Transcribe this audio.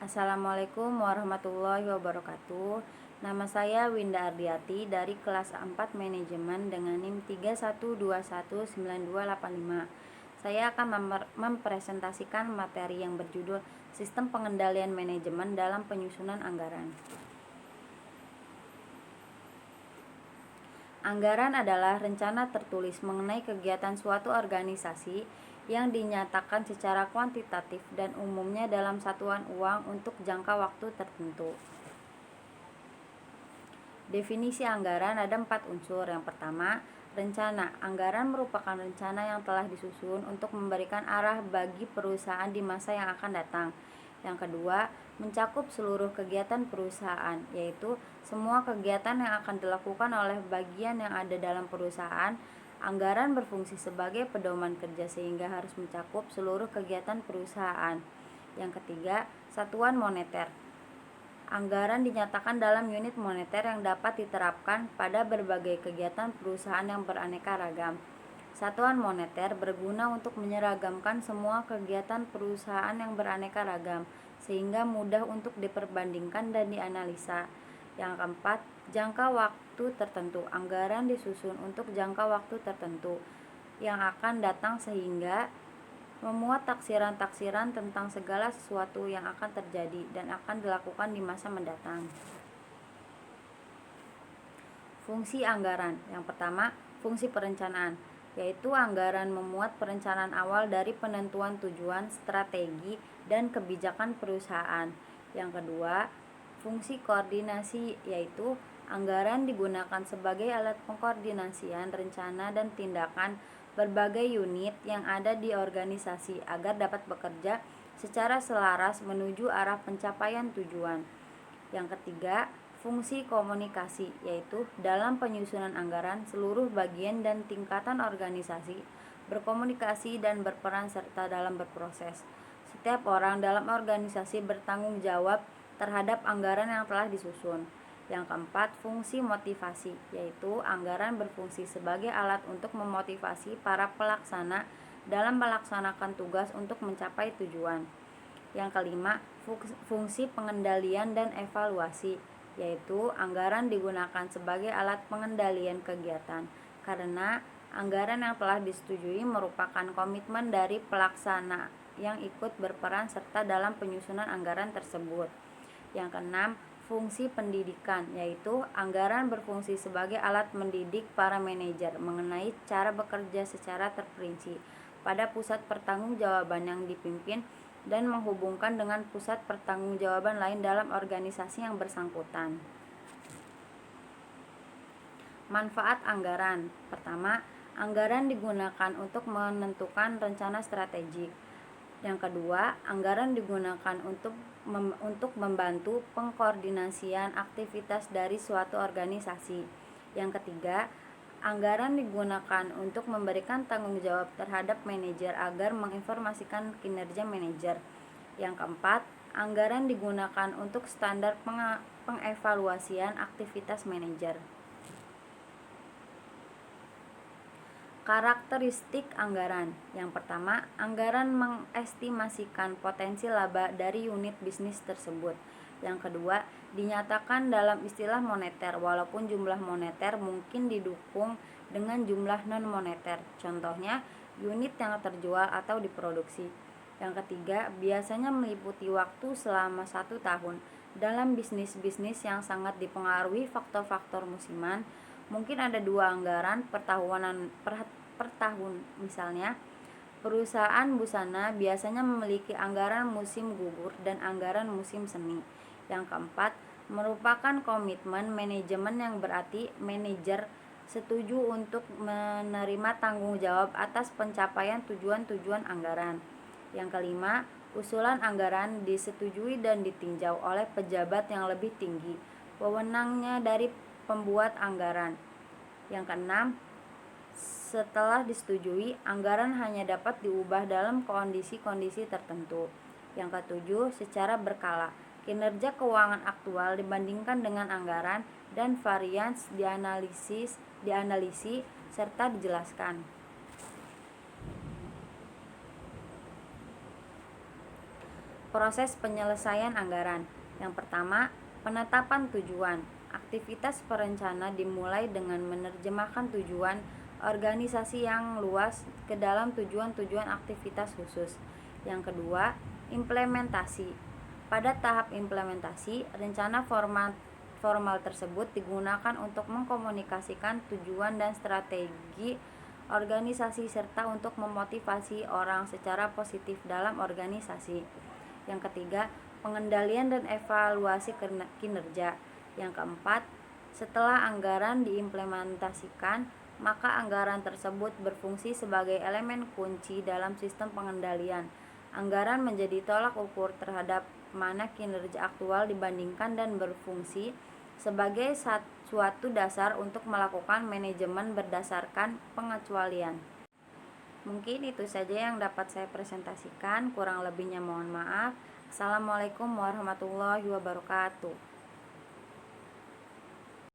Assalamualaikum warahmatullahi wabarakatuh. Nama saya Winda Ardiati dari kelas 4 Manajemen dengan NIM 31219285. Saya akan mempresentasikan materi yang berjudul Sistem Pengendalian Manajemen dalam Penyusunan Anggaran. Anggaran adalah rencana tertulis mengenai kegiatan suatu organisasi yang dinyatakan secara kuantitatif dan umumnya dalam satuan uang untuk jangka waktu tertentu. Definisi anggaran ada 4 unsur. Yang pertama, rencana. Anggaran merupakan rencana yang telah disusun untuk memberikan arah bagi perusahaan di masa yang akan datang. Yang kedua, mencakup seluruh kegiatan perusahaan, yaitu semua kegiatan yang akan dilakukan oleh bagian yang ada dalam perusahaan. Anggaran berfungsi sebagai pedoman kerja sehingga harus mencakup seluruh kegiatan perusahaan. Yang ketiga, satuan moneter. Anggaran dinyatakan dalam unit moneter yang dapat diterapkan pada berbagai kegiatan perusahaan yang beraneka ragam. Satuan moneter berguna untuk menyeragamkan semua kegiatan perusahaan yang beraneka ragam, sehingga mudah untuk diperbandingkan dan dianalisa. Yang keempat, jangka waktu tertentu. Anggaran disusun untuk jangka waktu tertentu yang akan datang sehingga memuat taksiran-taksiran tentang segala sesuatu yang akan terjadi dan akan dilakukan di masa mendatang. Fungsi anggaran. Yang pertama, fungsi perencanaan, yaitu anggaran memuat perencanaan awal dari penentuan tujuan, strategi, dan kebijakan perusahaan. Yang kedua, fungsi koordinasi, yaitu anggaran digunakan sebagai alat pengkoordinasian rencana dan tindakan berbagai unit yang ada di organisasi agar dapat bekerja secara selaras menuju arah pencapaian tujuan. Yang ketiga, fungsi komunikasi, yaitu dalam penyusunan anggaran seluruh bagian dan tingkatan organisasi berkomunikasi dan berperan serta dalam berproses. Setiap orang dalam organisasi bertanggung jawab terhadap anggaran yang telah disusun. Yang keempat, fungsi motivasi, yaitu anggaran berfungsi sebagai alat untuk memotivasi para pelaksana dalam melaksanakan tugas untuk mencapai tujuan. Yang kelima, fungsi pengendalian dan evaluasi, yaitu anggaran digunakan sebagai alat pengendalian kegiatan karena anggaran yang telah disetujui merupakan komitmen dari pelaksana yang ikut berperan serta dalam penyusunan anggaran tersebut. Yang keenam, fungsi pendidikan, yaitu anggaran berfungsi sebagai alat mendidik para manajer mengenai cara bekerja secara terperinci pada pusat pertanggungjawaban yang dipimpin dan menghubungkan dengan pusat pertanggungjawaban lain dalam organisasi yang bersangkutan. Manfaat anggaran. Pertama, anggaran digunakan untuk menentukan rencana strategik. Yang kedua, anggaran digunakan untuk membantu pengkoordinasian aktivitas dari suatu organisasi. Yang ketiga, anggaran digunakan untuk memberikan tanggung jawab terhadap manajer agar menginformasikan kinerja manajer. Yang keempat, anggaran digunakan untuk standar pengevaluasian aktivitas manajer. Karakteristik anggaran. Yang pertama, anggaran mengestimasikan potensi laba dari unit bisnis tersebut. Yang kedua, dinyatakan dalam istilah moneter walaupun jumlah moneter mungkin didukung dengan jumlah non-moneter. Contohnya, unit yang terjual atau diproduksi. Yang ketiga, biasanya meliputi waktu selama 1 tahun. Dalam bisnis-bisnis yang sangat dipengaruhi faktor-faktor musiman, mungkin ada 2 anggaran per tahun. Misalnya, perusahaan busana biasanya memiliki anggaran musim gugur dan anggaran musim semi. Yang keempat, merupakan komitmen manajemen yang berarti manajer setuju untuk menerima tanggung jawab atas pencapaian tujuan-tujuan anggaran. Yang kelima, usulan anggaran disetujui dan ditinjau oleh pejabat yang lebih tinggi wewenangnya dari pembuat anggaran. Yang keenam, setelah disetujui, anggaran hanya dapat diubah dalam kondisi-kondisi tertentu. Yang ketujuh, secara berkala, kinerja keuangan aktual dibandingkan dengan anggaran dan varians dianalisis serta dijelaskan. Proses penyelesaian anggaran. Yang pertama, penetapan tujuan. Aktivitas perencana dimulai dengan menerjemahkan tujuan organisasi yang luas ke dalam tujuan-tujuan aktivitas khusus. Yang kedua, implementasi. Pada tahap implementasi, rencana formal tersebut digunakan untuk mengkomunikasikan tujuan dan strategi organisasi serta untuk memotivasi orang secara positif dalam organisasi. Yang ketiga, pengendalian dan evaluasi kinerja. Yang keempat, setelah anggaran diimplementasikan, maka anggaran tersebut berfungsi sebagai elemen kunci dalam sistem pengendalian. Anggaran menjadi tolak ukur terhadap mana kinerja aktual dibandingkan dan berfungsi sebagai suatu dasar untuk melakukan manajemen berdasarkan pengecualian. Mungkin itu saja yang dapat saya presentasikan, kurang lebihnya mohon maaf. Assalamualaikum warahmatullahi wabarakatuh.